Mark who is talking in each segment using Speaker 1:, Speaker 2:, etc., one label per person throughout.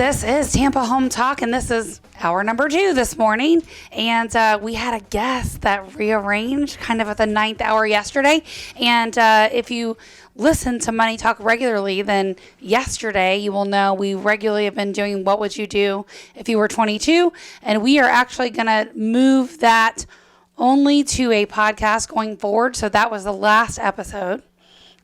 Speaker 1: This is Tampa Home Talk, and this is hour number 2 this morning. And we had a guest that rearranged kind of at the 9th hour yesterday. And if you listen to Money Talk regularly, then yesterday you will know we regularly have been doing What Would You Do If You Were 22? And we are actually going to move that only to a podcast going forward. So that was the last episode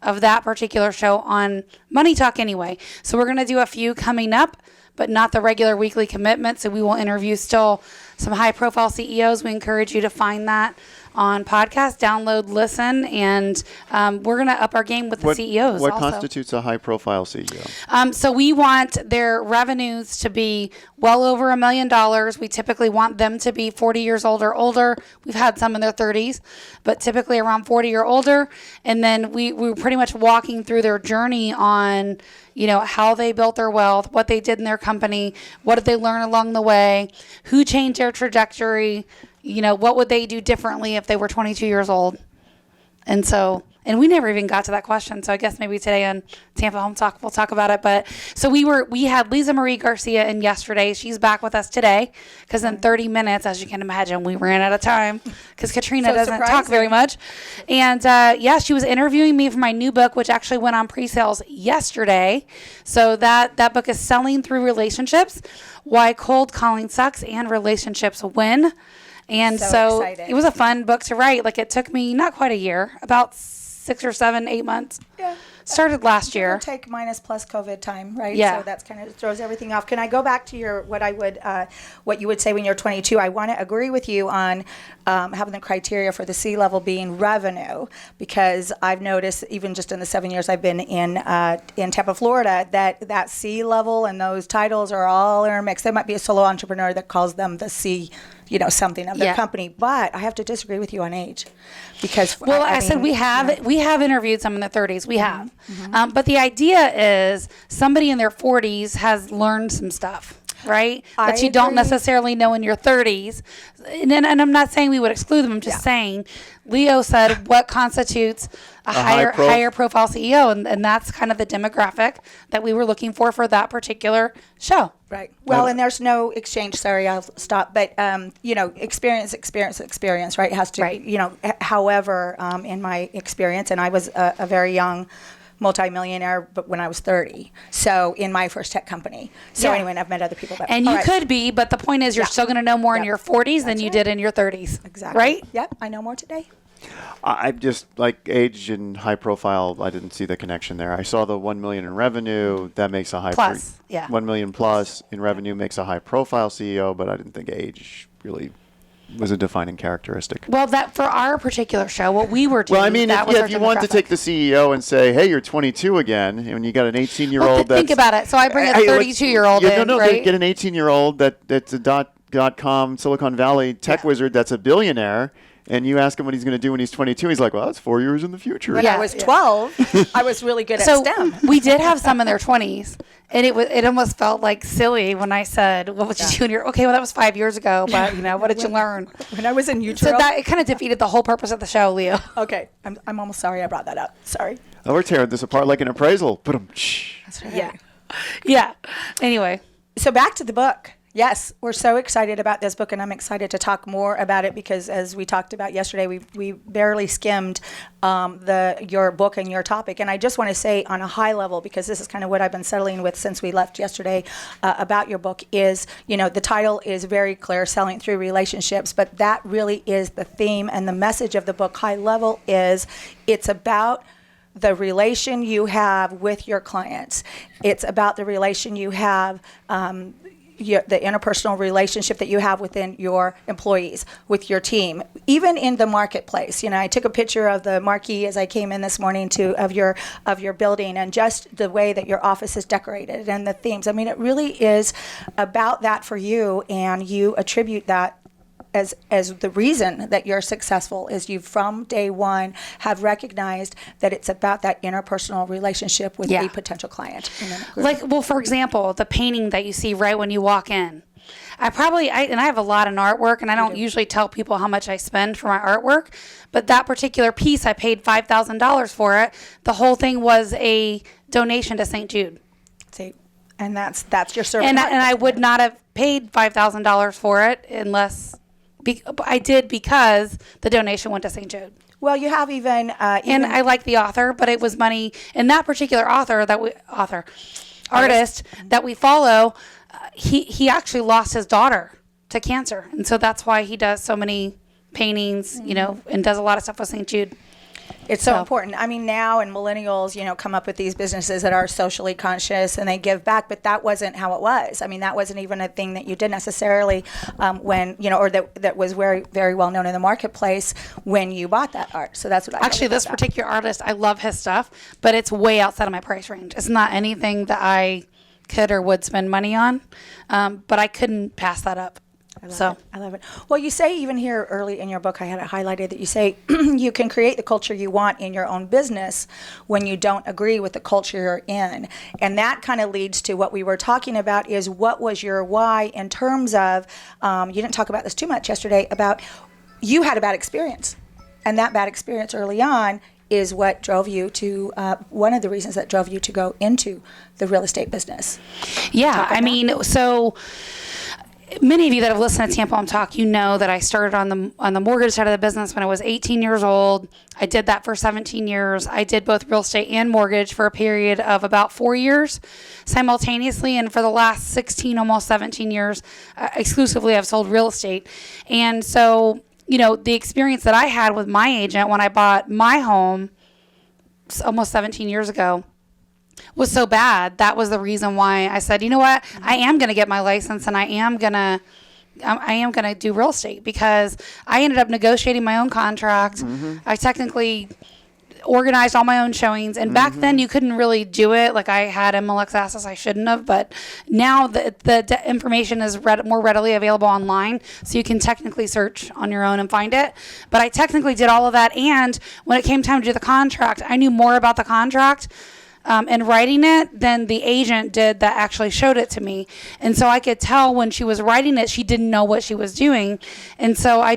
Speaker 1: of that particular show on Money Talk anyway. So we're going to do a few coming up, but not the regular weekly commitment. So we will interview still some high profile CEOs. We encourage you to find that on podcast, download, listen, and we're going to up our game with the CEOs.
Speaker 2: What
Speaker 1: also
Speaker 2: constitutes a high profile CEO?
Speaker 1: So we want their revenues to be well over $1 million. We typically want them to be 40 years old or older. We've had some in their 30s, but typically around 40 or older. And then we're pretty much walking through their journey on, you know, how they built their wealth, what they did in their company, what did they learn along the way, who changed their trajectory, you know, what would they do differently if they were 22 years old? And we never even got to that question. So I guess maybe today on Tampa Home Talk, we'll talk about it. But so we had Lisa Marie Garcia in yesterday. She's back with us today because in 30 minutes, as you can imagine, we ran out of time because Katrina doesn't talk very much. And she was interviewing me for my new book, which actually went on pre-sales yesterday. So that book is Selling Through Relationships, Why Cold Calling Sucks and Relationships Win. And so it was a fun book to write. Like, it took me not quite a year, about 6 or 7, 8 months. Yeah. Started last year.
Speaker 3: Take minus plus COVID time, right?
Speaker 1: Yeah.
Speaker 3: So that's kind of throws everything off. Can I go back to what you would say when you're 22? I want to agree with you on having the criteria for the C level being revenue, because I've noticed even just in the 7 years I've been in Tampa, Florida, that C level and those titles are all intermixed. There might be a solo entrepreneur that calls them the C, something of their company, but I have to disagree with you on age, because
Speaker 1: I said we have interviewed some in their 30s. We have. Mm-hmm. But the idea is somebody in their 40s has learned some stuff, right? That you don't necessarily know in your 30s. And I'm not saying we would exclude them. I'm just saying, Leo said what constitutes a higher profile CEO. And that's kind of the demographic that we were looking for that particular show.
Speaker 3: Right. Well, and there's no exchange. Sorry, I'll stop. But, experience, right? It has to, however, in my experience, and I was a very young multimillionaire, but when I was 30, so in my first tech company. So anyway, and I've met other people that.
Speaker 1: And you could be, but the point is, you're still going to know more in your 40s than you did in your 30s.
Speaker 3: Exactly.
Speaker 1: Right?
Speaker 3: Yep. I know more today.
Speaker 2: I just, like, age and high profile, I didn't see the connection there. I saw the 1 million in revenue. That makes a high
Speaker 1: plus.
Speaker 2: 1 million plus in revenue makes a high profile CEO, but I didn't think age really was a defining characteristic.
Speaker 1: Well, that for our particular show, what we were doing.
Speaker 2: Well, I mean, if you want to take the CEO and say, "Hey, you're 22 again," and you got an 18-year-old.
Speaker 1: Think about it. So I bring a 32-year-old in, right?
Speaker 2: Get an 18-year-old that's a .com Silicon Valley tech wizard that's a billionaire. And you ask him what he's going to do when he's 22. He's like, well, that's 4 years in the future.
Speaker 3: When I was 12, I was really good at STEM.
Speaker 1: We did have some in their 20s. And it almost felt like silly when I said, what would you do in your... Okay, well, that was 5 years ago. But, what did you learn?
Speaker 3: When I was in utero.
Speaker 1: So it kind of defeated the whole purpose of the show, Leo.
Speaker 3: Okay. I'm almost sorry I brought that up. Sorry.
Speaker 2: Oh, we're tearing this apart like an appraisal.
Speaker 1: That's right. Yeah. Anyway.
Speaker 3: So back to the book. Yes, we're so excited about this book, and I'm excited to talk more about it because, as we talked about yesterday, we barely skimmed your book and your topic. And I just want to say on a high level, because this is kind of what I've been settling with since we left yesterday about your book, is, the title is very clear, Selling Through Relationships, but that really is the theme and the message of the book. High level is it's about the relation you have with your clients. It's about the relation you have the interpersonal relationship that you have within your employees, with your team, even in the marketplace. I took a picture of the marquee as I came in this morning of your building, and just the way that your office is decorated and the themes. I mean, it really is about that for you, and you attribute that as the reason that you're successful is you from day one have recognized that it's about that interpersonal relationship with a potential client.
Speaker 1: For example, the painting that you see right when you walk in. I have a lot in artwork, and I don't usually tell people how much I spend for my artwork, but that particular piece, I paid $5,000 for it. The whole thing was a donation to St. Jude.
Speaker 3: And that's your service.
Speaker 1: And I would not have paid $5,000 for it unless I did, because the donation went to St. Jude.
Speaker 3: Well, you have even
Speaker 1: And I like the author, but it was money. And that particular artist that we follow, he actually lost his daughter to cancer. And so that's why he does so many paintings, and does a lot of stuff with St. Jude.
Speaker 3: It's so important. I mean, now and millennials, come up with these businesses that are socially conscious and they give back, but that wasn't how it was. I mean, that wasn't even a thing that you did necessarily when, or that was very, very well known in the marketplace when you bought that art. So that's what I
Speaker 1: actually, this particular artist, I love his stuff, but it's way outside of my price range. It's not anything that I could or would spend money on, but I couldn't pass that up.
Speaker 3: I love it. Well, you say even here early in your book, I had it highlighted that you say you can create the culture you want in your own business when you don't agree with the culture you're in. And that kind of leads to what we were talking about is what was your why in terms of, you didn't talk about this too much yesterday, about you had a bad experience. And that bad experience early on is what drove you to, one of the reasons that drove you to go into the real estate business.
Speaker 1: Yeah, I mean, so many of you that have listened to Tampa Home Talk, you know that I started on the mortgage side of the business when I was 18 years old. I did that for 17 years. I did both real estate and mortgage for a period of about 4 years simultaneously. And for the last 16, almost 17 years, exclusively I've sold real estate. And so, the experience that I had with my agent when I bought my home almost 17 years ago was so bad. That was the reason why I said, you know what, I am going to get my license and I am going to do real estate, because I ended up negotiating my own contract. I technically organized all my own showings, and back then you couldn't really do it. Like, I had MLS access, I shouldn't have, but now the information is more readily available online, so you can technically search on your own and find it. But I technically did all of that, and when it came time to do the contract, I knew more about the contract and writing it than the agent did that actually showed it to me. And so I could tell when she was writing it, she didn't know what she was doing. And so I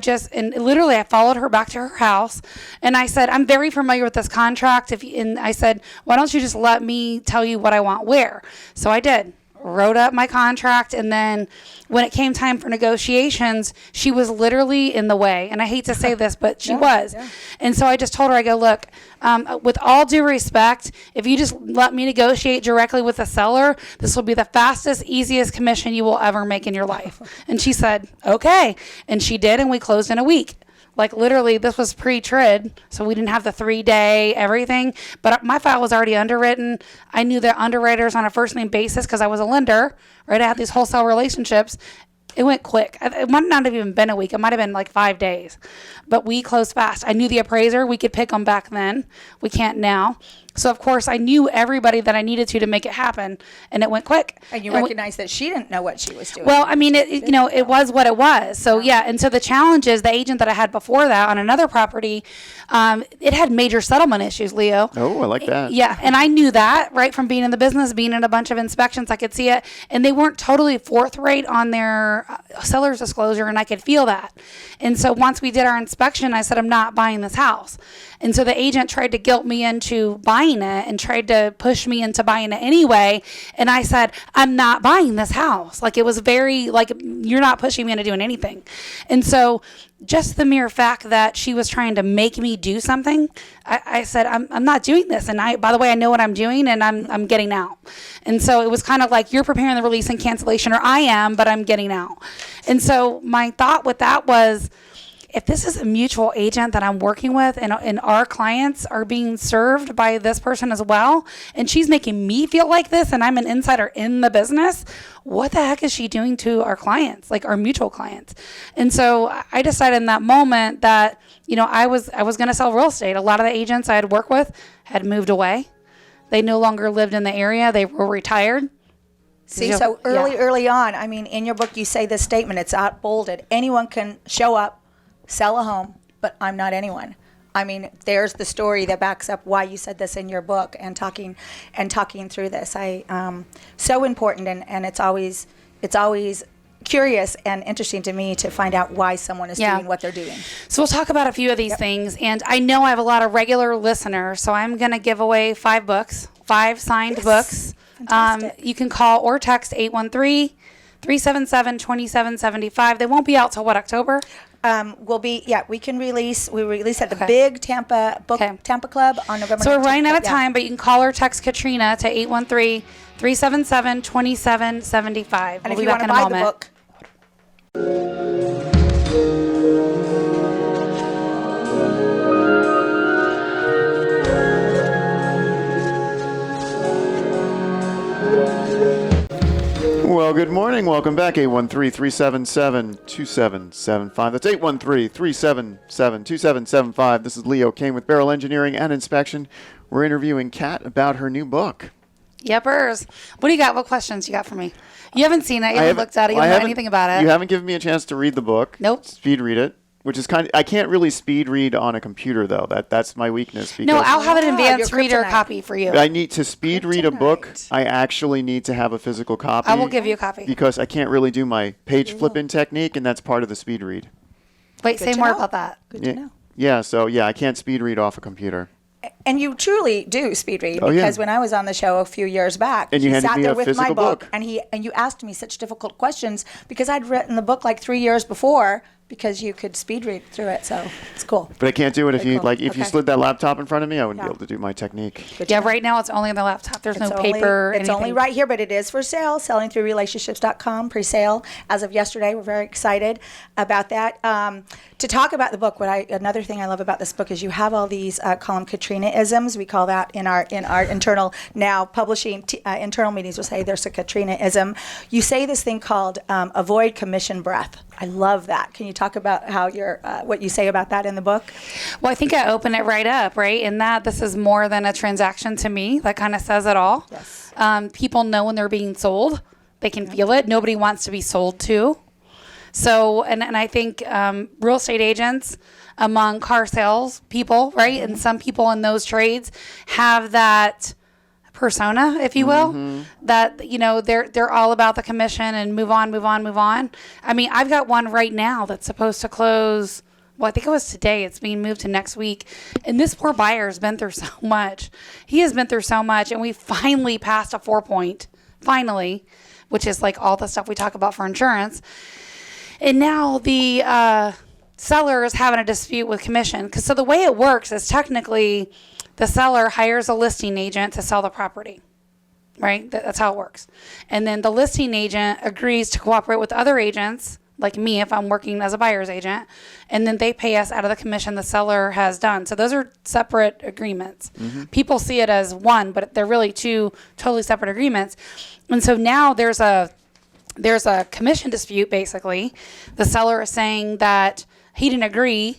Speaker 1: followed her back to her house, and I said, I'm very familiar with this contract. And I said, why don't you just let me tell you what I want where? So I did. Wrote up my contract, and then when it came time for negotiations, she was literally in the way. And I hate to say this, but she was. Yeah. And so I just told her, I go, look, with all due respect, if you just let me negotiate directly with the seller, this will be the fastest, easiest commission you will ever make in your life. And she said, okay. And she did, and we closed in a week. Like, literally, this was pre-TRID, so we didn't have the 3-day everything. But my file was already underwritten. I knew the underwriters on a first-name basis because I was a lender, right? I had these wholesale relationships. It went quick. It might not have even been a week. It might have been like 5 days. But we closed fast. I knew the appraiser. We could pick them back then. We can't now. So, of course, I knew everybody that I needed to make it happen, and it went quick.
Speaker 3: And you recognized that she didn't know what she was doing.
Speaker 1: Well, I mean, it was what it was. So, yeah. And so the challenge is the agent that I had before that on another property, it had major settlement issues, Leo.
Speaker 2: Oh, I like that.
Speaker 1: Yeah. And I knew that, right, from being in the business, being in a bunch of inspections, I could see it. And they weren't totally forthright on their seller's disclosure, and I could feel that. And so once we did our inspection, I said, I'm not buying this house. And so the agent tried to guilt me into buying it and tried to push me into buying it anyway. And I said, I'm not buying this house. Like, it was very, like, you're not pushing me into doing anything. And so just the mere fact that she was trying to make me do something, I said, I'm not doing this. And by the way, I know what I'm doing, and I'm getting out. And so it was kind of like, you're preparing the release and cancellation, or I am, but I'm getting out. And so my thought with that was, if this is a mutual agent that I'm working with, and our clients are being served by this person as well, and she's making me feel like this, and I'm an insider in the business, what the heck is she doing to our clients, like our mutual clients? And so I decided in that moment that, I was going to sell real estate. A lot of the agents I had worked with had moved away. They no longer lived in the area. They were retired.
Speaker 3: See, so early on, I mean, in your book, you say this statement, it's out bolded. Anyone can show up, sell a home, but I'm not anyone. I mean, there's the story that backs up why you said this in your book, and talking through this. So important, and it's always curious and interesting to me to find out why someone is doing what they're doing.
Speaker 1: So we'll talk about a few of these things, and I know I have a lot of regular listeners, so I'm going to give away 5 books, 5 signed books.
Speaker 3: Fantastic.
Speaker 1: You can call or text 813-377-2775. They won't be out till what, October?
Speaker 3: We release at the big Tampa Tampa Club on November 19th.
Speaker 1: So we're running out of time, but you can call or text Katrina to 813-377-2775.
Speaker 3: And if you want to buy the book.
Speaker 2: Well, good morning. Welcome back. 813-377-2775. That's 813-377-2775. This is Leo Kane with Beryl Engineering and Inspection. We're interviewing Kat about her new book.
Speaker 1: Yepers. What do you got? What questions you got for me? You haven't seen it. You haven't looked at it. You don't know anything about it.
Speaker 2: You haven't given me a chance to read the book.
Speaker 1: Nope.
Speaker 2: Speed read it. Which is I can't really speed read on a computer though. That's my weakness. Because
Speaker 1: No, I'll have an advanced
Speaker 3: your
Speaker 1: reader
Speaker 3: kryptonite.
Speaker 1: copy for you.
Speaker 2: I need to speed read a book.
Speaker 3: Kryptonite.
Speaker 2: I actually need to have a physical copy.
Speaker 1: I will give you a copy.
Speaker 2: Because I can't really do my page flipping technique, and that's part of the speed read.
Speaker 1: Wait,
Speaker 3: Good
Speaker 1: say
Speaker 3: to
Speaker 1: more
Speaker 3: know.
Speaker 1: about that.
Speaker 3: Good to know.
Speaker 2: Yeah, so I can't speed read off a computer.
Speaker 3: And you truly do speed read
Speaker 2: Oh, yeah.
Speaker 3: because when I was on the show a few years back,
Speaker 2: And you handed
Speaker 3: sat
Speaker 2: me
Speaker 3: there
Speaker 2: a
Speaker 3: with my
Speaker 2: physical
Speaker 3: book,
Speaker 2: book.
Speaker 3: and you asked me such difficult questions because I'd written the book like 3 years before because you could speed read through it. So it's cool.
Speaker 2: But I can't do it if
Speaker 3: Very
Speaker 2: you
Speaker 3: cool.
Speaker 2: if you
Speaker 3: Okay.
Speaker 2: slid that laptop in front of me, I wouldn't
Speaker 3: Yeah.
Speaker 2: be able to do my technique.
Speaker 3: Good to
Speaker 1: Yeah,
Speaker 3: know.
Speaker 1: right now it's only on the laptop. There's no
Speaker 3: It's only-
Speaker 1: paper.
Speaker 3: It's only
Speaker 1: anything.
Speaker 3: right here, but it is for sale. SellingthroughRelationships.com, pre-sale as of yesterday. We're very excited about that. To talk about the book, another thing I love about this book is you have all these call them Katrina-isms. We call that in our internal now publishing internal meetings. We'll say there's a Katrina-ism. You say this thing called avoid commission breath. I love that. Can you talk about how what you say about that in the book?
Speaker 1: Well, I think I open it right up, right? In that this is more than a transaction to me. That kind of says it all.
Speaker 3: Yes.
Speaker 1: People know when they're being sold. They can feel it. Nobody wants to be sold to. So, and I think real estate agents among car sales people, right? And some people in those trades have that persona, if you will, that, they're all about the commission and move on. I mean, I've got one right now that's supposed to close. Well, I think it was today. It's being moved to next week. And this poor buyer has been through so much. He has been through so much. And we finally passed a 4-point, finally, which is like all the stuff we talk about for insurance. And now the seller is having a dispute with commission. So the way it works is technically the seller hires a listing agent to sell the property, right? That's how it works. And then the listing agent agrees to cooperate with other agents, like me if I'm working as a buyer's agent, and then they pay us out of the commission the seller has done. So those are separate agreements. People see it as one, but they're really two totally separate agreements. And so now there's a commission dispute, basically. The seller is saying that he didn't agree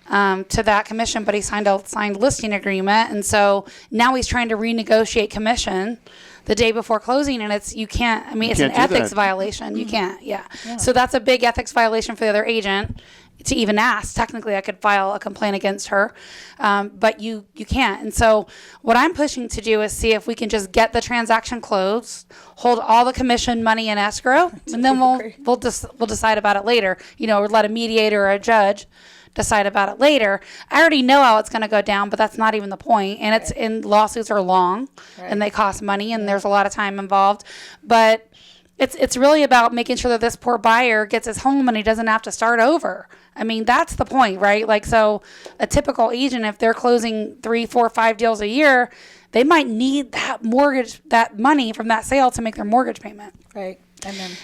Speaker 1: to that commission, but he signed a listing agreement. And so now he's trying to renegotiate commission the day before closing. And it's an ethics violation. You can't, yeah. So that's a big ethics violation for the other agent to even ask. Technically, I could file a complaint against her, but you can't. And so what I'm pushing to do is see if we can just get the transaction closed, hold all the commission money in escrow, and then we'll decide about it later. Or let a mediator or a judge decide about it later. I already know how it's going to go down, but that's not even the point. And lawsuits are long, and they cost money, and there's a lot of time involved. But it's really about making sure that this poor buyer gets his home and he doesn't have to start over. I mean, that's the point, right? Like, so a typical agent, if they're closing 3, 4, 5 deals a year, they might need that money from that sale to make their mortgage payment.
Speaker 3: Right.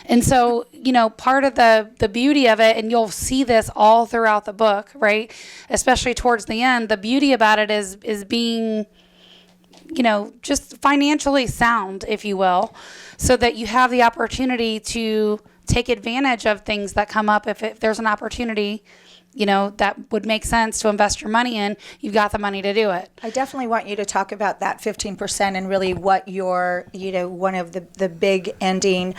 Speaker 1: And so, part of the beauty of it, and you'll see this all throughout the book, right? Especially towards the end, the beauty about it is being, just financially sound, if you will, so that you have the opportunity to take advantage of things that come up. If there's an opportunity, that would make sense to invest your money in, you've got the money to do it.
Speaker 3: I definitely want you to talk about that 15% and really what your, one of the big ending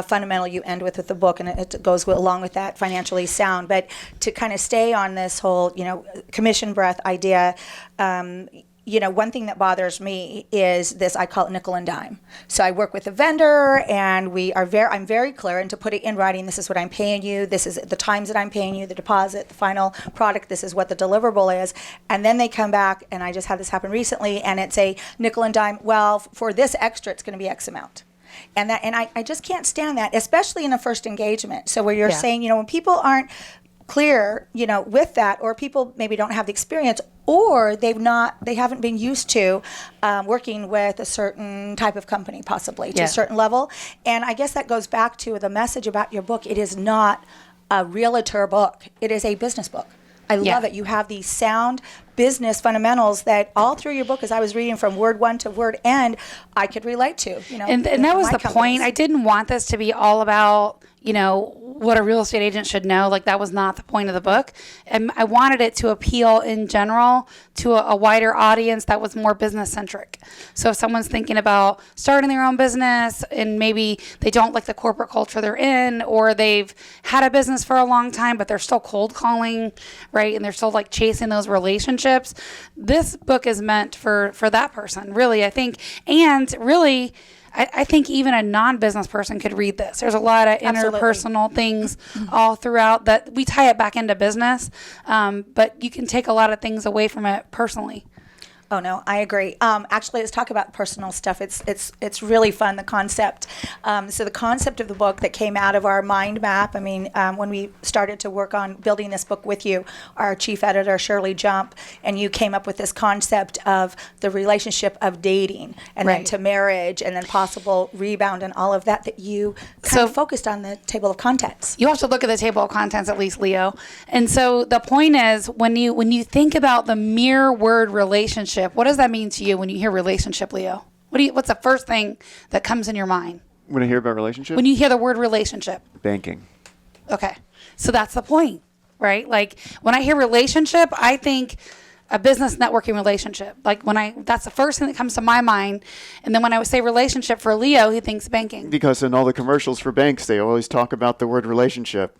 Speaker 3: fundamental you end with the book, and it goes along with that, financially sound. But to kind of stay on this whole, commission breath idea, one thing that bothers me is this, I call it nickel and dime. So I work with a vendor, and I'm very clear, and to put it in writing, this is what I'm paying you, this is the times that I'm paying you, the deposit, the final product, this is what the deliverable is. And then they come back, and I just had this happen recently, and it's a nickel and dime, well, for this extra, it's going to be X amount. And I just can't stand that, especially in a first engagement. So where you're saying, when people aren't clear, with that, or people maybe don't have the experience, or they haven't been used to working with a certain type of company, possibly to a certain level. And I guess that goes back to the message about your book. It is not a realtor book. It is a business book. I love it. You have these sound business fundamentals that all through your book, as I was reading from word one to word end, I could relate to.
Speaker 1: And that was the point. I didn't want this to be all about, what a real estate agent should know. Like, that was not the point of the book. And I wanted it to appeal in general to a wider audience that was more business centric. So if someone's thinking about starting their own business and maybe they don't like the corporate culture they're in, or they've had a business for a long time, but they're still cold calling, right? And they're still like chasing those relationships. This book is meant for that person, really, I think. And really, I think even a non-business person could read this. There's a lot of interpersonal things all throughout that we tie it back into business, but you can take a lot of things away from it personally.
Speaker 3: Oh no, I agree. Actually, let's talk about personal stuff. It's really fun, the concept. So the concept of the book that came out of our mind map. I mean, when we started to work on building this book with you, our chief editor Shirley Jump, and you came up with this concept of the relationship of dating, and then to marriage, and then possible rebound, and all of that you kind of focused on the table of contents.
Speaker 1: You have to look at the table of contents at least, Leo. And so the point is, when you think about the mere word relationship, what does that mean to you when you hear relationship, Leo? What's the first thing that comes in your mind?
Speaker 2: When I hear about relationship?
Speaker 1: When you hear the word relationship.
Speaker 2: Banking.
Speaker 1: Okay. So that's the point, right? Like, when I hear relationship, I think a business networking relationship. Like, that's the first thing that comes to my mind. And then when I would say relationship for Leo, he thinks banking.
Speaker 2: Because in all the commercials for banks, they always talk about the word relationship.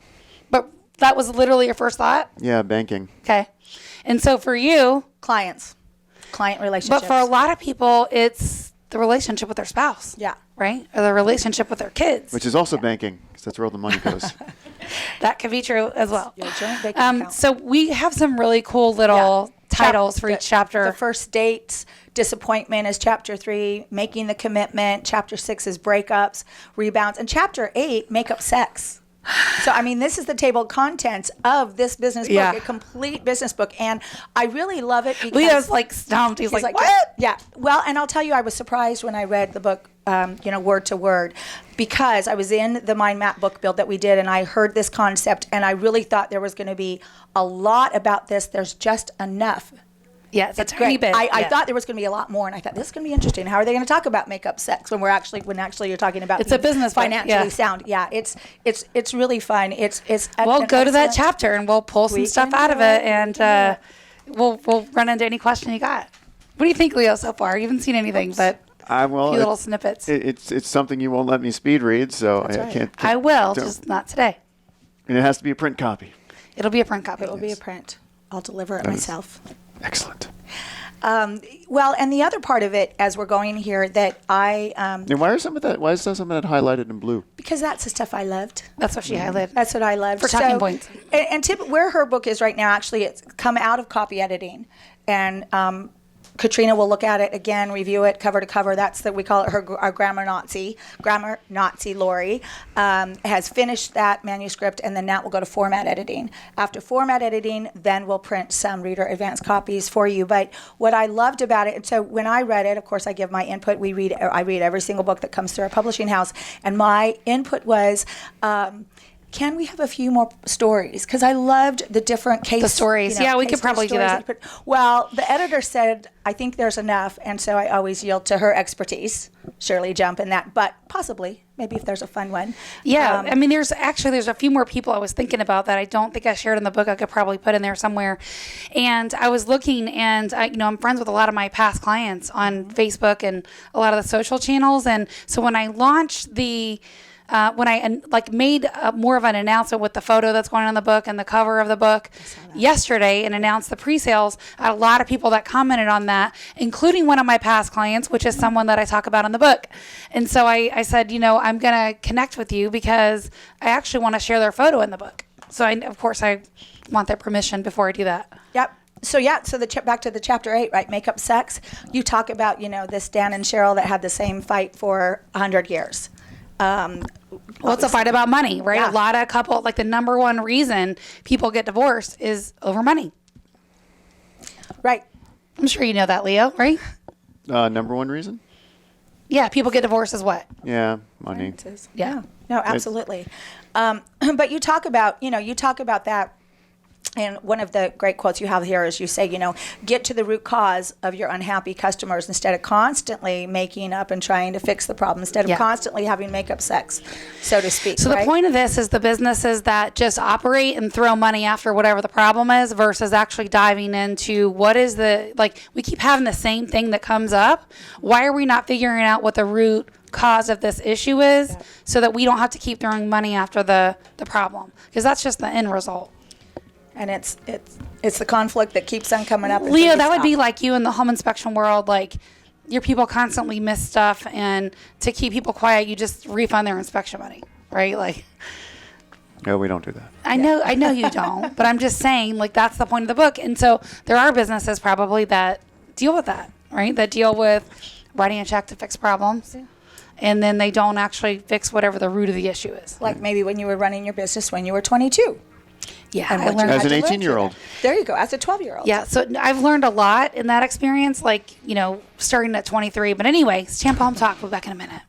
Speaker 1: But that was literally your first thought?
Speaker 2: Yeah, banking.
Speaker 1: Okay. And so for you,
Speaker 3: client relationships.
Speaker 1: But for a lot of people, it's the relationship with their spouse.
Speaker 3: Yeah.
Speaker 1: Right? Or the relationship with their kids.
Speaker 2: Which is also banking, because that's where all the money goes.
Speaker 1: That could be true as well.
Speaker 3: Your joint banking account.
Speaker 1: So we have some really cool little titles for each chapter.
Speaker 3: The first dates, disappointment is chapter 3, making the commitment. Chapter 6 is breakups, rebounds. And chapter 8, make up sex. So, I mean, this is the table of contents of this business book, a complete business book. And I really love it because
Speaker 1: Leo's like stumped. He's like, what?
Speaker 3: Yeah. Well, and I'll tell you, I was surprised when I read the book, word to word, because I was in the mind map book build that we did, and I heard this concept, and I really thought there was going to be a lot about this. There's just enough.
Speaker 1: Yeah, it's a tiny bit.
Speaker 3: I thought there was going to be a lot more, and I thought this is going to be interesting. How are they going to talk about makeup sex when actually you're talking about
Speaker 1: it's a business
Speaker 3: financially sound? Yeah, it's really fun.
Speaker 1: We'll go to that chapter and we'll pull some stuff out of it, and we'll run into any question you got. What do you think, Leo? So far, you haven't seen anything, but a few little snippets.
Speaker 2: It's something you won't let me speed read, so I can't.
Speaker 1: I will, just not today.
Speaker 2: And it has to be a print copy.
Speaker 1: It'll be a print copy.
Speaker 3: It'll be a print. I'll deliver it myself.
Speaker 2: Excellent.
Speaker 3: Well, and the other part of it, as we're going here, that
Speaker 2: and why is some of that highlighted in blue?
Speaker 3: Because that's the stuff I loved.
Speaker 1: That's what she highlighted.
Speaker 3: That's what I loved.
Speaker 1: For talking points.
Speaker 3: And where her book is right now, actually, it's come out of copy editing, and Katrina will look at it again, review it cover to cover. That's we call it our grammar Nazi. Lori has finished that manuscript, and then now we'll go to format editing. After format editing, then we'll print some reader advanced copies for you. But what I loved about it, and so when I read it, of course, I give my input. I read every single book that comes through our publishing house, and my input was, can we have a few more stories? Because I loved the different cases.
Speaker 1: The stories. We could probably do that.
Speaker 3: Well, the editor said, I think there's enough, and so I always yield to her expertise, Shirley Jump in that, but possibly, maybe if there's a fun one.
Speaker 1: Yeah, I mean, there's a few more people I was thinking about that I don't think I shared in the book. I could probably put in there somewhere. And I was looking, and I'm friends with a lot of my past clients on Facebook and a lot of the social channels. And so when I launched the when I made more of an announcement with the photo that's going on the book and the cover of the book yesterday and announced the pre-sales, I had a lot of people that commented on that, including one of my past clients, which is someone that I talk about in the book. And so I said, I'm going to connect with you because I actually want to share their photo in the book. So of course I want their permission before I do that.
Speaker 3: Yep. So back to the chapter 8, right? Makeup, sex. You talk about, this Dan and Cheryl that had the same fight for 100 years.
Speaker 1: Well, it's a fight about money, right?
Speaker 3: Yeah.
Speaker 1: A lot of the number one reason people get divorced is over money.
Speaker 3: Right.
Speaker 1: I'm sure you know that, Leo, right?
Speaker 2: Number one reason?
Speaker 1: Yeah, people get divorced is what?
Speaker 2: Yeah, money.
Speaker 3: Yeah. No, absolutely. But you talk about that. And one of the great quotes you have here is you say, get to the root cause of your unhappy customers instead of constantly making up and trying to fix the problem, instead of constantly having makeup sex, so to speak.
Speaker 1: So the point of this is the businesses that just operate and throw money after whatever the problem is versus actually diving into what is we keep having the same thing that comes up. Why are we not figuring out what the root cause of this issue is so that we don't have to keep throwing money after the problem? Because that's just the end result.
Speaker 3: And it's the conflict that keeps on coming up.
Speaker 1: Leo, that would be like you in the home inspection world. Like your people constantly miss stuff, and to keep people quiet, you just refund their inspection money, right? Like,
Speaker 2: No, we don't do that.
Speaker 1: I know you don't, but I'm just saying, that's the point of the book. And so there are businesses probably that deal with that, right? That deal with writing a check to fix problems. Yeah. And then they don't actually fix whatever the root of the issue is.
Speaker 3: Like maybe when you were running your business when you were 22.
Speaker 1: Yeah,
Speaker 3: I
Speaker 1: learned
Speaker 2: as an 18-year-old.
Speaker 3: There you go, as a 12-year-old.
Speaker 1: Yeah, so I've learned a lot in that experience, starting at 23. But anyway, it's Tampa Home Talk. We'll be back in a minute.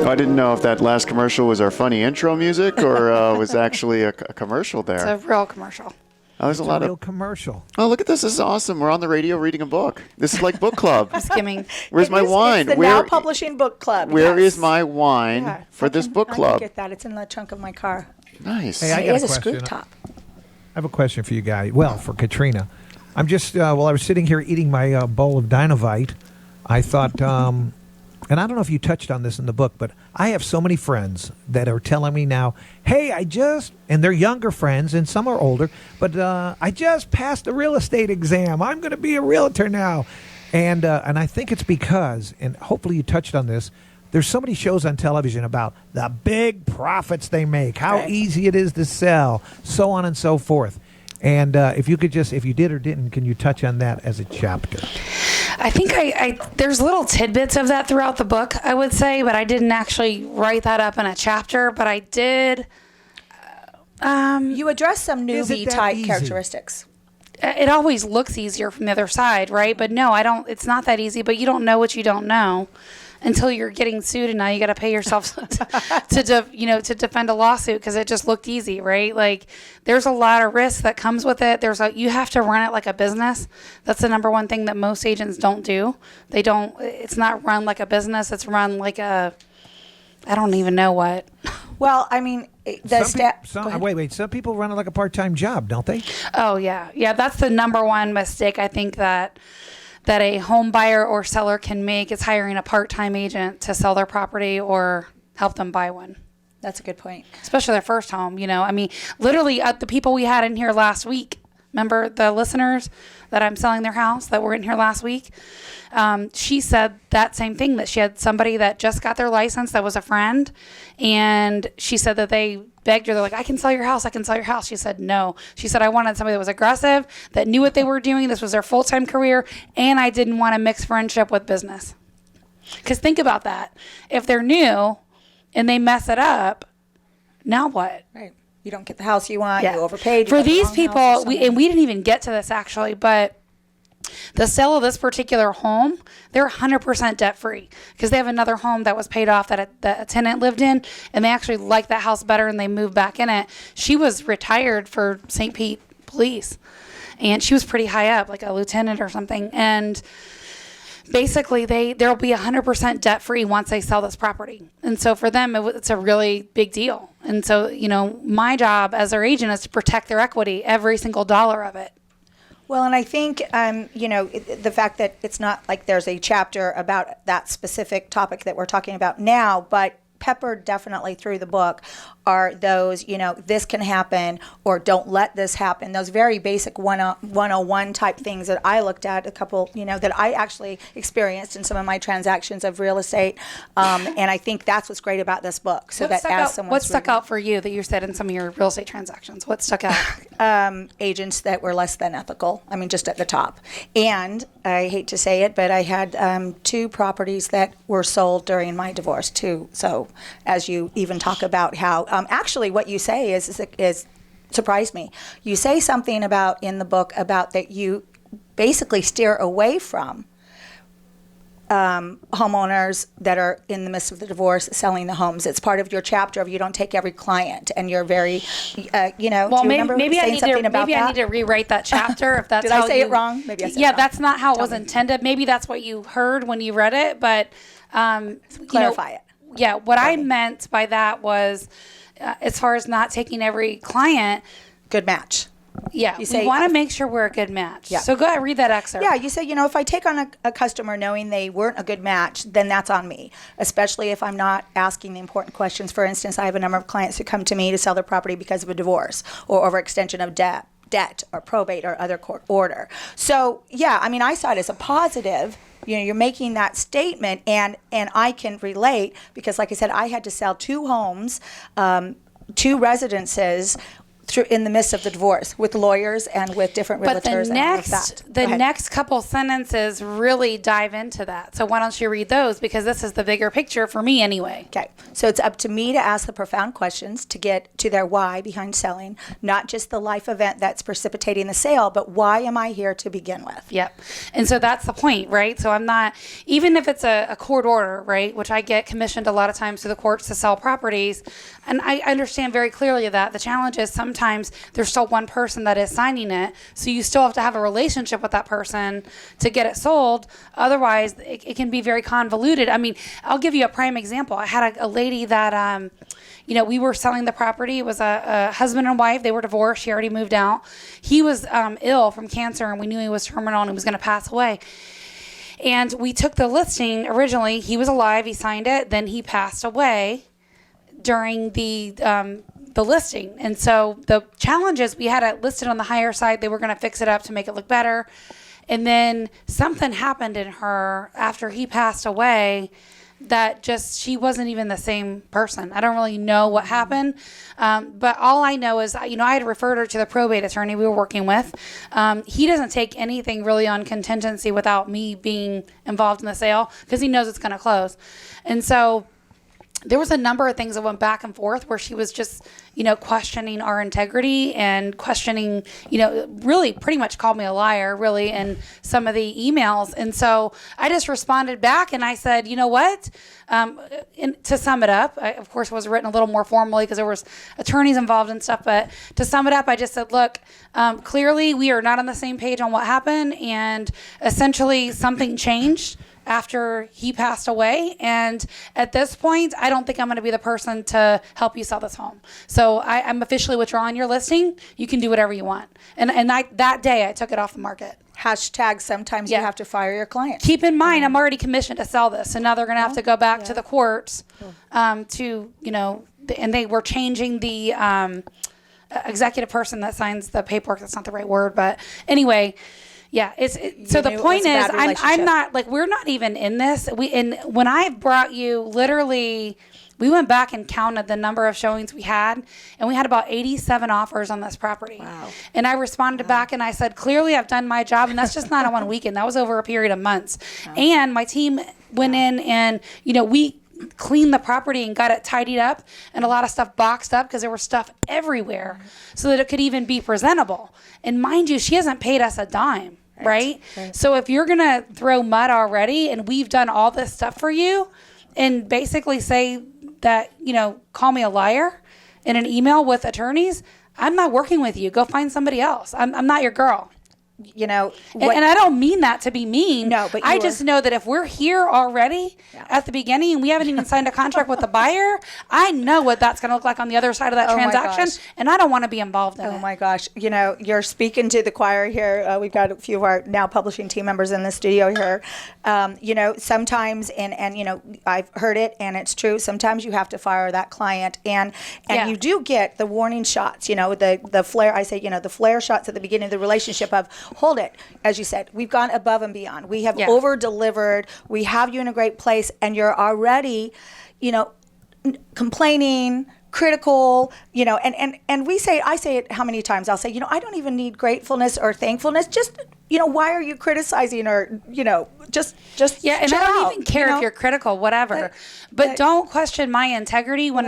Speaker 2: I didn't know if that last commercial was our funny intro music or was actually a commercial there.
Speaker 1: It's a real commercial.
Speaker 2: Oh, there's a lot
Speaker 4: real
Speaker 2: of
Speaker 4: commercial.
Speaker 2: Oh, look at this! This is awesome. We're on the radio reading a book. This is like book club.
Speaker 1: Skimming.
Speaker 2: Where's my wine?
Speaker 3: It's the Now Publishing Book Club.
Speaker 2: Where is my wine for this book club?
Speaker 3: I can get that. It's in the trunk of my car.
Speaker 2: Nice.
Speaker 4: Hey, I
Speaker 3: It
Speaker 4: got
Speaker 3: is
Speaker 4: a
Speaker 3: a
Speaker 4: question.
Speaker 3: scoop top.
Speaker 4: I have a question for you guys. Well, for Katrina. I'm just, while I was sitting here eating my bowl of Dinovite, I thought, and I don't know if you touched on this in the book, but I have so many friends that are telling me now, hey, and they're younger friends and some are older, but I just passed the real estate exam. I'm going to be a realtor now. And I think it's because, and hopefully you touched on this, there's so many shows on television about the big profits they make, how easy it is to sell, so on and so forth. And if you did or didn't, can you touch on that as a chapter?
Speaker 1: I think there's little tidbits of that throughout the book, I would say, but I didn't actually write that up in a chapter, but I did.
Speaker 3: You address some
Speaker 4: Is it that
Speaker 3: newbie-type
Speaker 4: easy?
Speaker 3: characteristics.
Speaker 1: It always looks easier from the other side, right? But no, I don't. It's not that easy, but you don't know what you don't know until you're getting sued, and now you got to pay yourself to defend a lawsuit because it just looked easy, right? Like there's a lot of risk that comes with it. You have to run it like a business. That's the number one thing that most agents don't do. It's not run like a business. It's run like I don't even know what.
Speaker 3: Well, I mean,
Speaker 4: Some people run it like a part-time job, don't they?
Speaker 1: Oh yeah. Yeah. That's the number one mistake I think that a home buyer or seller can make is hiring a part-time agent to sell their property or help them buy one.
Speaker 3: That's a good point.
Speaker 1: Especially their first home, I mean, literally the people we had in here last week, remember the listeners that I'm selling their house that were in here last week? She said that same thing, that she had somebody that just got their license that was a friend. And she said that they begged her. They're like, I can sell your house. I can sell your house. She said, no. She said, I wanted somebody that was aggressive, that knew what they were doing. This was their full-time career. And I didn't want to mix friendship with business. Because think about that. If they're new and they mess it up, now what?
Speaker 3: Right. You don't get the house you want. You overpaid.
Speaker 1: For these people, we didn't even get to this actually, but the sale of this particular home, they're 100% debt free because they have another home that was paid off that a tenant lived in, and they actually liked that house better and they moved back in it. She was retired for St. Pete Police, and she was pretty high up, like a lieutenant or something. And basically there'll be 100% debt free once they sell this property. And so for them, it's a really big deal. And so, my job as their agent is to protect their equity, every single dollar of it.
Speaker 3: Well, and I think, the fact that it's not like there's a chapter about that specific topic that we're talking about now, but peppered definitely through the book are those, this can happen or don't let this happen. Those very basic 101 type things that I looked at, a couple, that I actually experienced in some of my transactions of real estate. And I think that's what's great about this book. So
Speaker 1: What stuck out for you that you said in some of your real estate transactions? What stuck out?
Speaker 3: Agents that were less than ethical. I mean, just at the top. And I hate to say it, but I had 2 properties that were sold during my divorce too. So as you even talk about how, actually what you say is surprised me. You say something about in the book about that you basically steer away from homeowners that are in the midst of the divorce selling the homes. It's part of your chapter of you don't take every client, and you're very,
Speaker 1: Well,
Speaker 3: do you remember
Speaker 1: maybe
Speaker 3: saying something about that?
Speaker 1: I need to rewrite that chapter if that's
Speaker 3: Did
Speaker 1: how
Speaker 3: I say it wrong? Maybe I said it wrong.
Speaker 1: That's not how it was intended. Maybe that's what you heard when you read it, but
Speaker 3: Clarify it.
Speaker 1: Yeah, what I meant by that was, as far as not taking every client,
Speaker 3: Good match.
Speaker 1: yeah,
Speaker 3: You say-
Speaker 1: we want to make sure we're a good match.
Speaker 3: Yeah.
Speaker 1: So go ahead, read that excerpt.
Speaker 3: Yeah, you say, if I take on a customer knowing they weren't a good match, then that's on me, especially if I'm not asking the important questions. For instance, I have a number of clients who come to me to sell their property because of a divorce or overextension of debt or probate or other court order. So, yeah, I mean, I saw it as a positive. You're making that statement, and I can relate because, like I said, I had to sell 2 homes, 2 residences in the midst of the divorce with lawyers and with different realtors.
Speaker 1: But the next couple sentences really dive into that. So why don't you read those? Because this is the bigger picture for me anyway.
Speaker 3: Okay. So it's up to me to ask the profound questions to get to their why behind selling, not just the life event that's precipitating the sale, but why am I here to begin with?
Speaker 1: Yep. And so that's the point, right? So I'm not, even if it's a court order, right, which I get commissioned a lot of times to the courts to sell properties, and I understand very clearly that the challenge is sometimes there's still one person that is signing it, so you still have to have a relationship with that person to get it sold. Otherwise, it can be very convoluted. I mean, I'll give you a prime example. I had a lady that, we were selling the property. It was a husband and wife. They were divorced. She already moved out. He was ill from cancer, and we knew he was terminal and he was going to pass away. And we took the listing originally. He was alive. He signed it. Then he passed away during the listing. And so the challenge is we had it listed on the higher side. They were going to fix it up to make it look better. And then something happened in her after he passed away that just, she wasn't even the same person. I don't really know what happened. But all I know is, I had referred her to the probate attorney we were working with. He doesn't take anything really on contingency without me being involved in the sale because he knows it's going to close. And so there was a number of things that went back and forth where she was just, questioning our integrity and questioning, really pretty much called me a liar, really, in some of the emails. And so I just responded back and I said, you know what? To sum it up, of course, it was written a little more formally because there was attorneys involved and stuff. But to sum it up, I just said, look, clearly we are not on the same page on what happened. And essentially something changed after he passed away. And at this point, I don't think I'm going to be the person to help you sell this home. So I'm officially withdrawing your listing. You can do whatever you want. And that day I took it off the market.
Speaker 3: Hashtag sometimes you have to fire your client.
Speaker 1: Keep in mind, I'm already commissioned to sell this. So now they're going to have to go back to the courts and they were changing the executive person that signs the paperwork. That's not the right word. But anyway, yeah, so the point is, I'm not, like, we're not even in this. When I brought you, literally, we went back and counted the number of showings we had, and we had about 87 offers on this property. Wow. And I responded back and I said, clearly I've done my job, and that's just not on one weekend. That was over a period of months. Wow. And my team went in and, we cleaned the property and got it tidied up and a lot of stuff boxed up because there was stuff everywhere so that it could even be presentable. And mind you, she hasn't paid us a dime. Right? So if you're going to throw mud already and we've done all this stuff for you and basically say that, call me a liar in an email with attorneys, I'm not working with you. Go find somebody else. I'm not your girl. And I don't mean that to be mean.
Speaker 3: No, but
Speaker 1: I just know that if we're here already at the beginning and we haven't even signed a contract with the buyer, I know what that's going to look like on the other side of that
Speaker 3: Oh my
Speaker 1: transaction,
Speaker 3: gosh.
Speaker 1: and I don't want to be involved in it.
Speaker 3: Oh my gosh. You're speaking to the choir here. We've got a few of our now publishing team members in the studio here. Sometimes, and I've heard it and it's true, sometimes you have to fire that client and you do get the warning shots, the flare, I say, the flare shots at the beginning of the relationship of, hold it, as you said, we've gone above and beyond. We have over delivered. We have you in a great place and you're already, complaining, critical, and I say it how many times? I'll say, I don't even need gratefulness or thankfulness. Just, why are you criticizing or, just
Speaker 1: yeah, and
Speaker 3: chill
Speaker 1: I don't
Speaker 3: out,
Speaker 1: even care if you're critical, whatever. But don't question my integrity when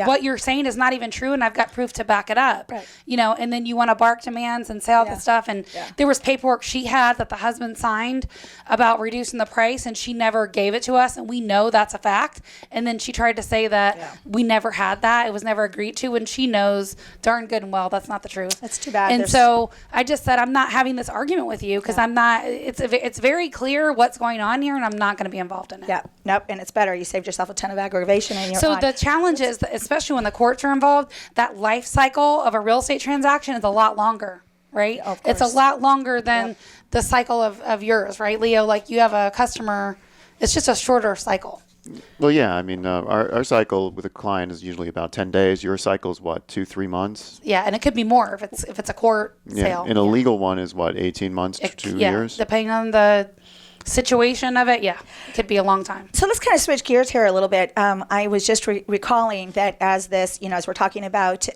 Speaker 1: what you're saying is not even true, and I've got proof to back it up.
Speaker 3: Right.
Speaker 1: And then you want to bark demands and say all this stuff. And there was paperwork she had that the husband signed about reducing the price, and she never gave it to us, and we know that's a fact. And then she tried to say that we never had that; it was never agreed to, and she knows darn good and well that's not the truth.
Speaker 3: That's too bad.
Speaker 1: And so I just said I'm not having this argument with you because I'm not. It's very clear what's going on here, and I'm not going to be involved in it.
Speaker 3: Yeah, nope, and it's better. You saved yourself a ton of aggravation in your
Speaker 1: So the challenge is, that, especially when the courts are involved, that life cycle of a real estate transaction is a lot longer, right?
Speaker 3: Of
Speaker 1: It's a
Speaker 3: course.
Speaker 1: lot longer than the cycle of yours, right, Leo? Like you have a customer, it's just a shorter cycle.
Speaker 2: Well, yeah. I mean, our cycle with a client is usually about 10 days. Your cycle is what, 2-3 months?
Speaker 1: Yeah, and it could be more if it's a court sale.
Speaker 2: And a legal one is what, 18 months to 2 years?
Speaker 1: Depending on the situation of it, it could be a long time.
Speaker 3: So let's kind of switch gears here a little bit. I was just recalling that as this, as we're talking about,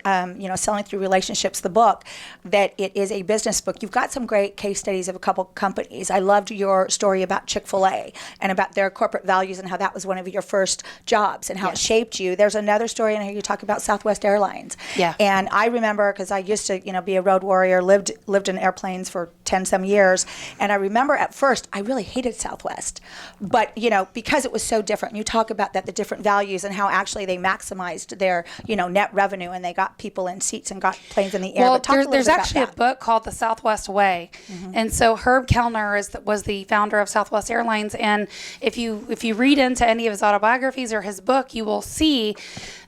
Speaker 3: selling through relationships, the book, that it is a business book. You've got some great case studies of a couple companies. I loved your story about Chick-fil-A and about their corporate values and how that was one of your first jobs and how it shaped you. There's another story in here you talk about Southwest Airlines.
Speaker 1: Yeah.
Speaker 3: And I remember, because I used to, be a road warrior, lived in airplanes for 10 some years. And I remember at first, I really hated Southwest, but because it was so different. You talk about that, the different values and how actually they maximized their net revenue and they got people in seats and got planes in the air.
Speaker 1: Well,
Speaker 3: But talk a little
Speaker 1: there's
Speaker 3: bit about
Speaker 1: actually a
Speaker 3: that.
Speaker 1: book called The Southwest Way, and so Herb Kellner was the founder of Southwest Airlines. And if you read into any of his autobiographies or his book, you will see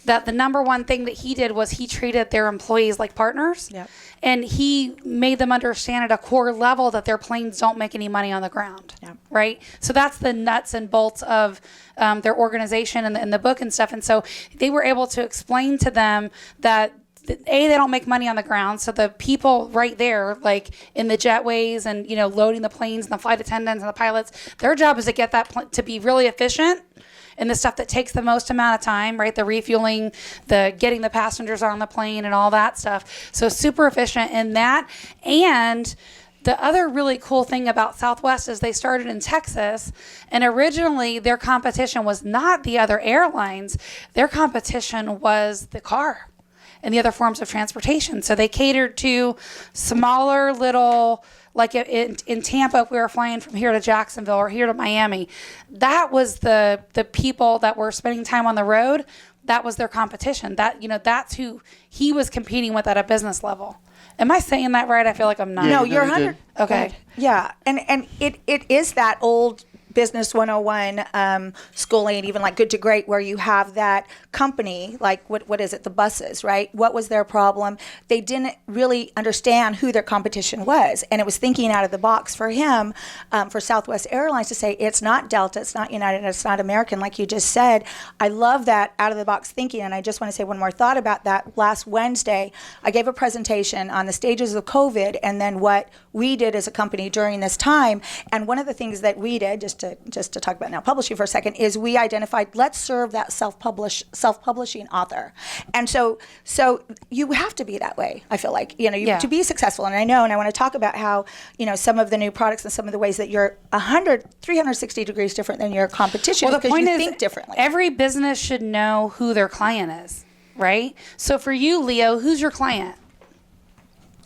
Speaker 1: that the number one thing that he did was he treated their employees like partners.
Speaker 3: Yep.
Speaker 1: And he made them understand at a core level that their planes don't make any money on the ground,
Speaker 3: Yep.
Speaker 1: right? So that's the nuts and bolts of their organization and the book and stuff. And so they were able to explain to them that they don't make money on the ground. So the people right there, like in the jetways and, loading the planes and the flight attendants and the pilots, their job is to get that to be really efficient. And the stuff that takes the most amount of time, right? The refueling, the getting the passengers on the plane and all that stuff. So super efficient in that. And the other really cool thing about Southwest is they started in Texas, and originally their competition was not the other airlines. Their competition was the car and the other forms of transportation. So they catered to smaller little, like in Tampa, if we were flying from here to Jacksonville or here to Miami, that was the people that were spending time on the road. That was their competition. That's who he was competing with at a business level. Am I saying that right? I feel like I'm not.
Speaker 3: No,
Speaker 2: you
Speaker 3: you're
Speaker 2: did.
Speaker 3: 100.
Speaker 1: Okay.
Speaker 3: Yeah, and it is that old Business 101 schooling, even like Good to Great, where you have that company, like what is it, the buses, right? What was their problem? They didn't really understand who their competition was. And it was thinking out of the box for him, for Southwest Airlines to say, it's not Delta, it's not United, it's not American, like you just said. I love that out of the box thinking. And I just want to say one more thought about that. Last Wednesday, I gave a presentation on the stages of COVID and then what we did as a company during this time. And one of the things that we did, just to talk about now publishing for a second, is we identified, let's serve that self-publishing author. And so you have to be that way, I feel like, to be successful. And I know, and I want to talk about how, some of the new products and some of the ways that you're 360 degrees different than your competition,
Speaker 1: Well, the
Speaker 3: because
Speaker 1: point
Speaker 3: you
Speaker 1: is,
Speaker 3: think differently.
Speaker 1: every business should know who their client is, right? So for you, Leo, who's your client?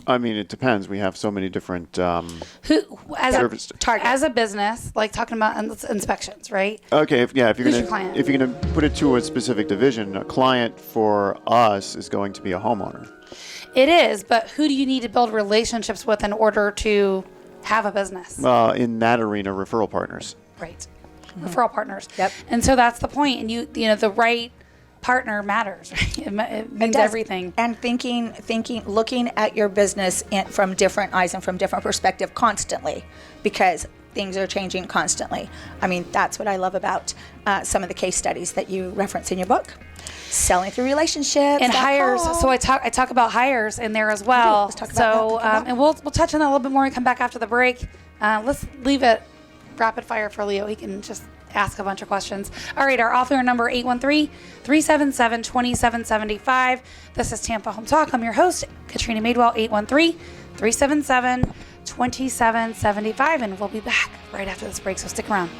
Speaker 2: I mean, it depends. We have so many different
Speaker 1: Who
Speaker 2: service.
Speaker 1: as a business, like talking about inspections, right?
Speaker 2: Okay, if you're
Speaker 1: Who's your client?
Speaker 2: gonna put it to a specific division, a client for us is going to be a homeowner.
Speaker 1: It is, but who do you need to build relationships with in order to have a business.
Speaker 2: In that arena, referral partners.
Speaker 1: Right. Referral partners.
Speaker 3: Yep.
Speaker 1: And so that's the point. And you know, the right partner matters. Right? It means
Speaker 3: does.
Speaker 1: everything.
Speaker 3: And looking at your business from different eyes and from different perspective constantly, because things are changing constantly. I mean, that's what I love about some of the case studies that you reference in your book. Selling through relationships
Speaker 1: And hires. So I talk about hires in there as well.
Speaker 3: Let's talk about that.
Speaker 1: And we'll touch on that a little bit more when we come back after the break. Let's leave it rapid fire for Leo. He can just ask a bunch of questions. All right, our author number 813-377-2775. This is Tampa Home Talk. I'm your host, Katrina Madewell, 813-377-2775. And we'll be back right after this break, so stick around.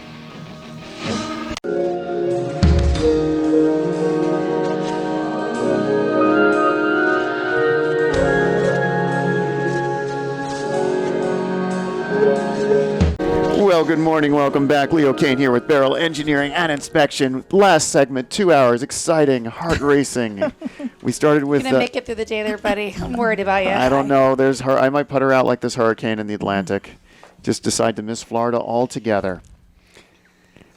Speaker 2: Well, good morning. Welcome back. Leo Kane here with Beryl Engineering and Inspection. Last segment, 2 hours, exciting, heart racing. We started with...
Speaker 1: You're going to make it through the day there, buddy. I'm worried about you.
Speaker 2: I don't know. I might put her out like this hurricane in the Atlantic. Just decide to miss Florida altogether.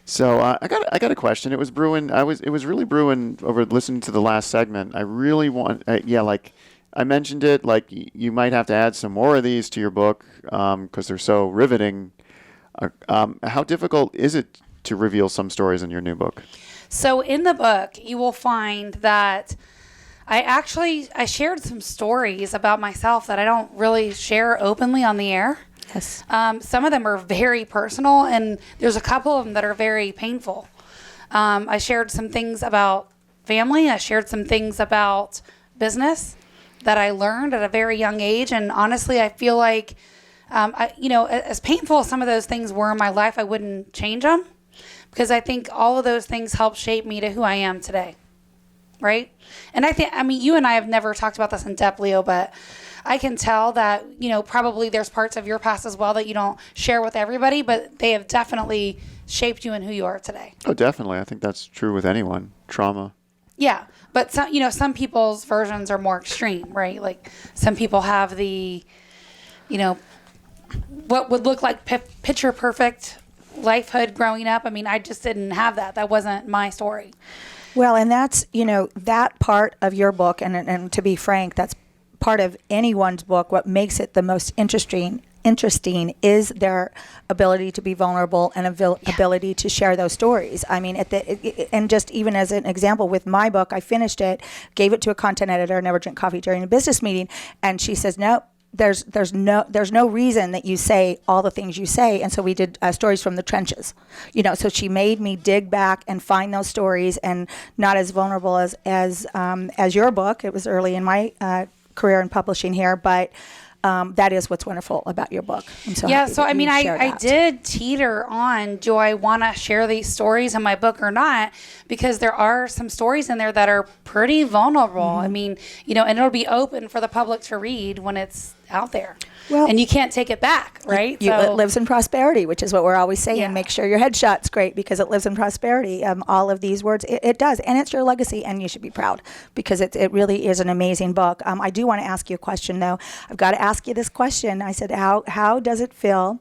Speaker 2: So I got a question. It was brewing. It was really brewing over listening to the last segment. I really want... like I mentioned it, like you might have to add some more of these to your book because they're so riveting. How difficult is it to reveal some stories in your new book?
Speaker 1: So in the book, you will find that I shared some stories about myself that I don't really share openly on the air.
Speaker 3: Yes.
Speaker 1: Some of them are very personal, and there's a couple of them that are very painful. I shared some things about family. I shared some things about business that I learned at a very young age. And honestly, I feel like, as painful as some of those things were in my life, I wouldn't change them because I think all of those things helped shape me to who I am today. Right. And you and I have never talked about this in depth, Leo, but I can tell that, probably there's parts of your past as well that you don't share with everybody, but they have definitely shaped you in who you are today.
Speaker 2: Oh, definitely. I think that's true with anyone. Trauma.
Speaker 1: Yeah. But some people's versions are more extreme, right? Like some people have the, what would look like picture perfect lifehood growing up. I mean, I just didn't have that. That wasn't my story.
Speaker 3: Well, and that's, that part of your book, and to be frank, that's part of anyone's book. What makes it the most interesting is their ability to be vulnerable and ability to share those stories. I mean, and just even as an example with my book, I finished it, gave it to a content editor, never drink coffee during a business meeting, and she says, no, there's no reason that you say all the things you say. And so we did stories from the trenches, so she made me dig back and find those stories, and not as vulnerable as your book. It was early in my career in publishing here, but that is what's wonderful about your book. I
Speaker 1: did teeter on, do I want to share these stories in my book or not? Because there are some stories in there that are pretty vulnerable. Mm-hmm. I mean, and it'll be open for the public to read when it's out there. Well, and you can't take it back, right?
Speaker 3: It lives in prosperity, which is what we're always saying. Yeah. Make sure your headshot's great because it lives in prosperity. All of these words, it does. And it's your legacy, and you should be proud because it really is an amazing book. I do want to ask you a question, though. I've got to ask you this question. I said, how does it feel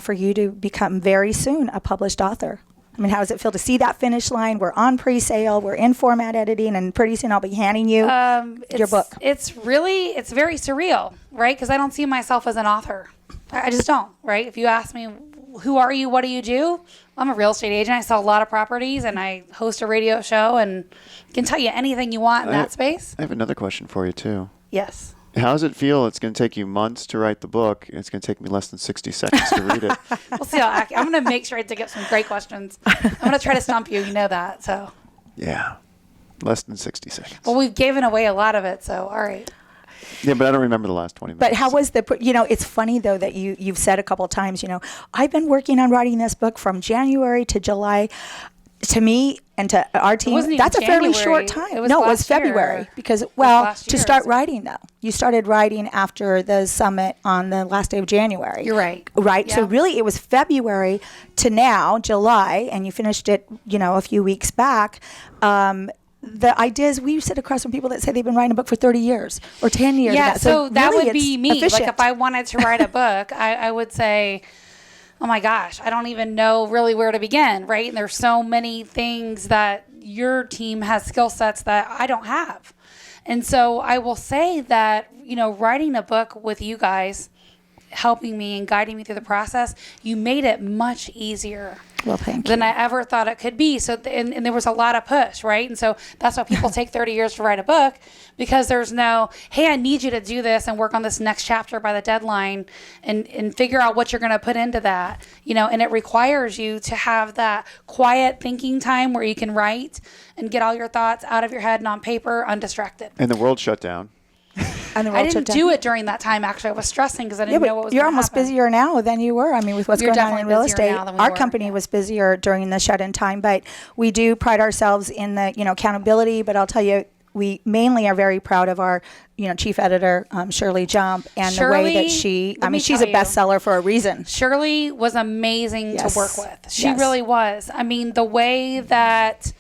Speaker 3: for you to become very soon a published author? I mean, how does it feel to see that finish line? We're on pre-sale, we're in format editing, and pretty soon I'll be handing you your book.
Speaker 1: It's very surreal, right? Because I don't see myself as an author. I just don't, right? If you ask me, who are you, what do you do? I'm a real estate agent. I sell a lot of properties, and I host a radio show, and I can tell you anything you want in that space.
Speaker 2: I have another question for you, too.
Speaker 1: Yes.
Speaker 2: How does it feel? It's going to take you months to write the book. It's going to take me less than 60 seconds to read it.
Speaker 1: We'll see. I'm going to make sure I dig up some great questions. I'm going to try to stump you. You know that. So.
Speaker 2: Yeah. Less than 60 seconds.
Speaker 1: Well, we've given away a lot of it. So, all right.
Speaker 2: Yeah, but I don't remember the last 20 minutes.
Speaker 3: But how was it's funny, though, that you've said a couple of times, I've been working on writing this book from January to July. To me and to our team, that's a fairly short time.
Speaker 1: It was
Speaker 3: February because, to start writing, though. You started writing after the summit on the last day of January.
Speaker 1: You're right.
Speaker 3: Right.
Speaker 1: Yeah.
Speaker 3: So really it was February to now, July, and you finished it, a few weeks back. the idea is we sit across from people that say they've been writing a book for 30 years or 10 years.
Speaker 1: Yeah, so that
Speaker 3: really
Speaker 1: would be
Speaker 3: it's
Speaker 1: me.
Speaker 3: efficient.
Speaker 1: Like if I wanted to write a book, I would say, oh my gosh, I don't even know really where to begin, right? And there's so many things that your team has skill sets that I don't have. And so I will say that, writing a book with you guys, helping me and guiding me through the process, you made it much easier.
Speaker 3: Well, thank you.
Speaker 1: Than I ever thought it could be. So, and there was a lot of push, right? And so that's why people take 30 years to write a book, because there's no, hey, I need you to do this and work on this next chapter by the deadline and figure out what you're going to put into that, and it requires you to have that quiet thinking time where you can write and get all your thoughts out of your head and on paper, undistracted.
Speaker 2: And the world shut down.
Speaker 3: And the
Speaker 1: I
Speaker 3: world
Speaker 1: didn't
Speaker 3: shut
Speaker 1: do
Speaker 3: down.
Speaker 1: it during that time. Actually, I was stressing because I
Speaker 3: Yeah,
Speaker 1: didn't know
Speaker 3: but
Speaker 1: what was
Speaker 3: you're
Speaker 1: going to
Speaker 3: almost
Speaker 1: happen.
Speaker 3: busier now than you were. I mean, with what's
Speaker 1: You're
Speaker 3: going on in
Speaker 1: definitely
Speaker 3: real
Speaker 1: busier
Speaker 3: estate,
Speaker 1: now than we
Speaker 3: our
Speaker 1: were,
Speaker 3: company
Speaker 1: yeah.
Speaker 3: was busier during the shut-in time. But we do pride ourselves in the accountability. But I'll tell you, we mainly are very proud of our chief editor Shirley Jump and the way that
Speaker 1: Shirley, let
Speaker 3: I
Speaker 1: me
Speaker 3: mean, she's
Speaker 1: tell
Speaker 3: a
Speaker 1: you.
Speaker 3: bestseller for a reason.
Speaker 1: Shirley was amazing
Speaker 3: Yes.
Speaker 1: to work with. She
Speaker 3: Yes.
Speaker 1: really was. I mean, the way that,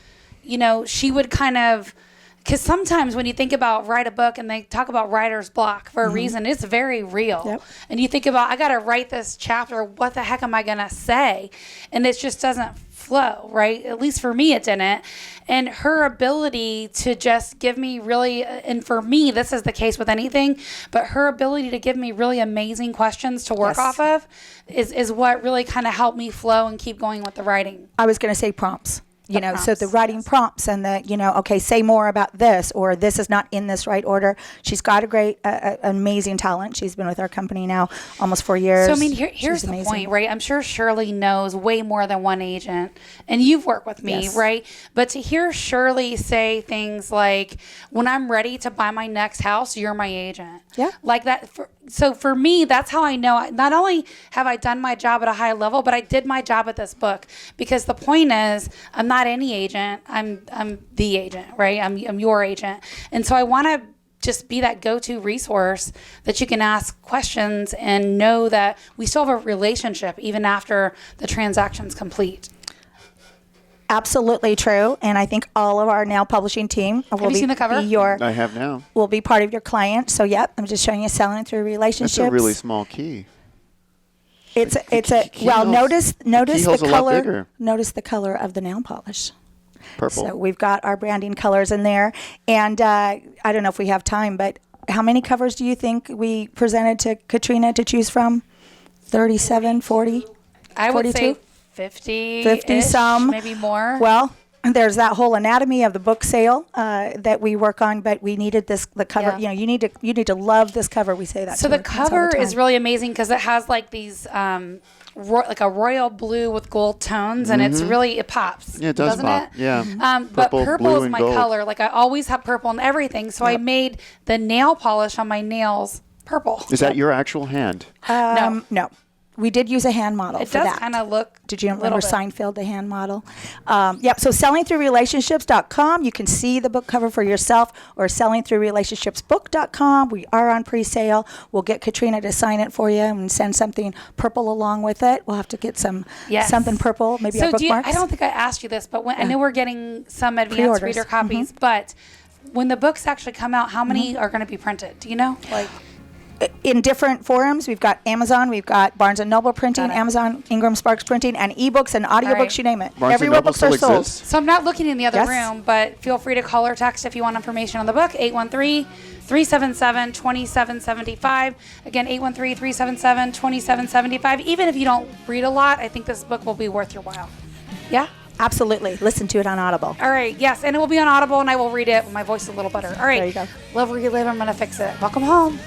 Speaker 1: she would kind of, because sometimes when you think about write a book and they talk about writer's block for a reason, it's very real.
Speaker 3: Yep.
Speaker 1: And you think about, I got to write this chapter. What the heck am I going to say? And it just doesn't flow, right? At least for me, it didn't. And her ability to just give me really, and for me, this is the case with anything, but her ability to give me really amazing questions to work
Speaker 3: Yes.
Speaker 1: off of is what really kind of helped me flow and keep going with the writing.
Speaker 3: I was going to say prompts. So
Speaker 1: prompts,
Speaker 3: the writing prompts and the, okay, say more about this, or this is not in this right order. She's got a great, amazing talent. She's been with our company now almost 4 years.
Speaker 1: So, I mean, here's
Speaker 3: She's
Speaker 1: the
Speaker 3: amazing.
Speaker 1: point, right? I'm sure Shirley knows way more than one agent, and you've worked with me,
Speaker 3: Yes.
Speaker 1: right? But to hear Shirley say things like, when I'm ready to buy my next house, you're my agent.
Speaker 3: Yeah.
Speaker 1: Like that. So for me, that's how I know, not only have I done my job at a high level, but I did my job at this book, because the point is, I'm not any agent. I'm the agent, right? I'm your agent. And so I want to just be that go-to resource that you can ask questions and know that we still have a relationship even after the transaction's complete.
Speaker 3: Absolutely true. And I think all of our now publishing team will
Speaker 1: you seen the cover?
Speaker 2: I have now.
Speaker 3: will be part of your client. So, yep, I'm just showing you selling through relationships.
Speaker 2: That's a really small key.
Speaker 3: It's a
Speaker 2: keyhole's-
Speaker 3: notice the
Speaker 2: keyhole's a lot
Speaker 3: color.
Speaker 2: bigger.
Speaker 3: Notice the color of the nail polish.
Speaker 2: Purple.
Speaker 3: So we've got our branding colors in there. And I don't know if we have time, but how many covers do you think we presented to Katrina to choose from? 37, 40?
Speaker 1: I would
Speaker 3: 42?
Speaker 1: say 50,
Speaker 3: 50 some.
Speaker 1: maybe more.
Speaker 3: Well, there's that whole anatomy of the book sale that we work on, but we needed the cover.
Speaker 1: Yeah.
Speaker 3: You need to love this cover. We say that.
Speaker 1: So
Speaker 3: to
Speaker 1: the
Speaker 3: our clients all
Speaker 1: cover is
Speaker 3: time.
Speaker 1: really amazing because it has like these, like a royal blue with gold tones, and it's really, it pops.
Speaker 2: Yeah, it does
Speaker 1: doesn't
Speaker 2: pop.
Speaker 1: it?
Speaker 2: Yeah.
Speaker 1: But
Speaker 2: Purple,
Speaker 1: purple
Speaker 2: blue,
Speaker 1: is
Speaker 2: and
Speaker 1: my
Speaker 2: gold.
Speaker 1: color. Like I always have purple in everything. So I made the nail polish on my nails purple.
Speaker 2: Is that your actual hand?
Speaker 3: No. We did use a hand model
Speaker 1: It
Speaker 3: for
Speaker 1: does
Speaker 3: that.
Speaker 1: kind of look.
Speaker 3: Did you
Speaker 1: a
Speaker 3: remember
Speaker 1: little bit.
Speaker 3: Seinfeld, the hand model? Yep. So sellingthroughrelationships.com. You can see the book cover for yourself, or sellingthroughrelationshipsbook.com. We are on pre-sale. We'll get Katrina to sign it for you and send something purple along with it. We'll have to get something purple, maybe our
Speaker 1: So
Speaker 3: bookmarks.
Speaker 1: I don't think I asked you this, but I know we're getting some advanced
Speaker 3: Pre-orders.
Speaker 1: reader copies, but when the books actually come out, how many are going to be printed? Do you know? Like,
Speaker 3: in different forums, we've got Amazon, we've got Barnes & Noble printing,
Speaker 1: Got it.
Speaker 3: Amazon, Ingram Sparks printing, and ebooks and audiobooks,
Speaker 1: right.
Speaker 3: you name it.
Speaker 2: Barnes &
Speaker 3: Everywhere
Speaker 2: Noble
Speaker 3: books are
Speaker 2: still
Speaker 3: sold.
Speaker 2: exists?
Speaker 1: so I'm not looking in the other
Speaker 3: Yes.
Speaker 1: room, but feel free to call or text if you want information on the book, 813-377-2775. Again, 813-377-2775. Even if you don't read a lot, I think this book will be worth your while. Yeah?
Speaker 3: Absolutely. Listen to it on Audible.
Speaker 1: All right, yes, and it will be on Audible, and I will read it when my voice is a little better. All right,
Speaker 3: There you go.
Speaker 1: Love where you live, I'm going to fix it. Welcome home.